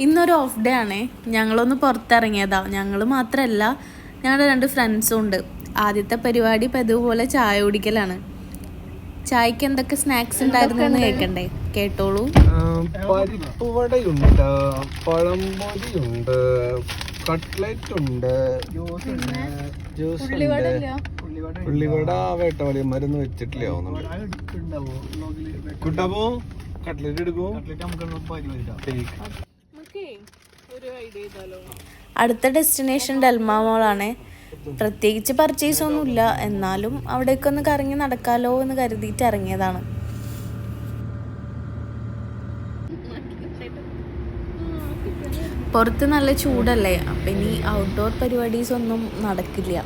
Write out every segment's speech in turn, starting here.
ഇന്നൊരു off day ആണേ. ഞങ്ങളൊന്ന് പുറത്തിറങ്ങിയതാ. ഞങ്ങൾ മാത്രമല്ല, ഞങ്ങളുടെ 2 ഫ്രണ്ട്സും ഉണ്ട്. ആദ്യത്തെ പരിപാടി പതിവുപോലെ ചായ കുടിക്കലാണ്. ചായക്ക് എന്തൊക്കെ സ്നാക്സ് ഉണ്ടായിരുന്നു എന്ന് കേൾക്കണ്ടേ? കേട്ടോളൂ. പരിപ്പുവടയുണ്ട്, പഴംപൊരിയുണ്ട്, കട്ട്ലറ്റ് ഉണ്ട്, ഉള്ളിവട വേട്ടവലി മരുന്ന് വെച്ചിട്ടില്ല. കുട്ടാപ്പോ കട്ട്ലറ്റ് എടുക്കും. അടുത്ത ഡെസ്റ്റിനേഷൻ ഡെൽമ മോളാണ്. പ്രത്യേകിച്ച് പർച്ചേസ് ഒന്നുമില്ല, എന്നാലും അവിടേക്കൊന്ന് കറങ്ങി നടക്കാലോ എന്ന് കരുതിയിട്ട് ഇറങ്ങിയതാണ്. പുറത്ത് നല്ല ചൂടല്ലേ, അപ്പം ഇനി ഔട്ട്ഡോർ പരിപാടീസ് ഒന്നും നടക്കില്ല.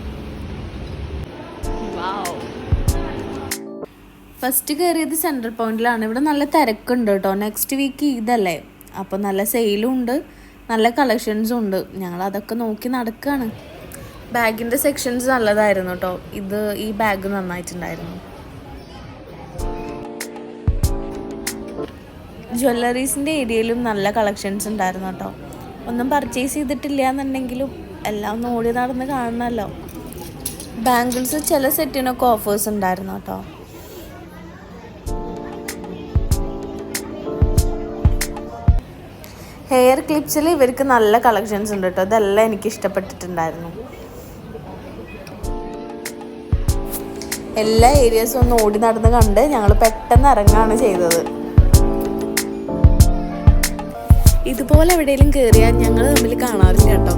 ഫസ്റ്റ് കയറിയത് സെൻട്രൽ പോയിന്റിലാണ്. ഇവിടെ നല്ല തിരക്കുണ്ട് കേട്ടോ. നെക്സ്റ്റ് വീക്ക് ഇതല്ലേ, അപ്പോൾ നല്ല സെയിലും ഉണ്ട്, നല്ല കളക്ഷൻസും ഉണ്ട്. ഞങ്ങൾ അതൊക്കെ നോക്കി നടക്കുകയാണ്. ബാഗിൻ്റെ സെക്ഷൻസ് നല്ലതായിരുന്നു കേട്ടോ. ഈ ബാഗ് നന്നായിട്ടുണ്ടായിരുന്നു. ജ്വല്ലറീസിൻ്റെ ഏരിയയിലും നല്ല കളക്ഷൻസ് ഉണ്ടായിരുന്നു കേട്ടോ. ഒന്നും പർച്ചേസ് ചെയ്തിട്ടില്ല എന്നുണ്ടെങ്കിലും എല്ലാം ഒന്ന് ഓടി നടന്ന് കാണണമല്ലോ. ബാംഗിൾസ് ചില സെറ്റിനൊക്കെ ഓഫേഴ്സ് ഉണ്ടായിരുന്നു കേട്ടോ. ഹെയർ ക്ലിപ്സിൽ ഇവർക്ക് നല്ല കളക്ഷൻസ് ഉണ്ട് കേട്ടോ. ഇതെല്ലാം എനിക്ക് ഇഷ്ടപ്പെട്ടിട്ടുണ്ടായിരുന്നു. എല്ലാ ഏരിയസും ഒന്ന് ഓടി നടന്ന് കണ്ട് ഞങ്ങൾ പെട്ടെന്ന് ഇറങ്ങുകയാണ് ചെയ്തത്. ഇതുപോലെ എവിടെയെങ്കിലും കയറിയാൽ ഞങ്ങൾ തമ്മിൽ കാണാറില്ല കേട്ടോ.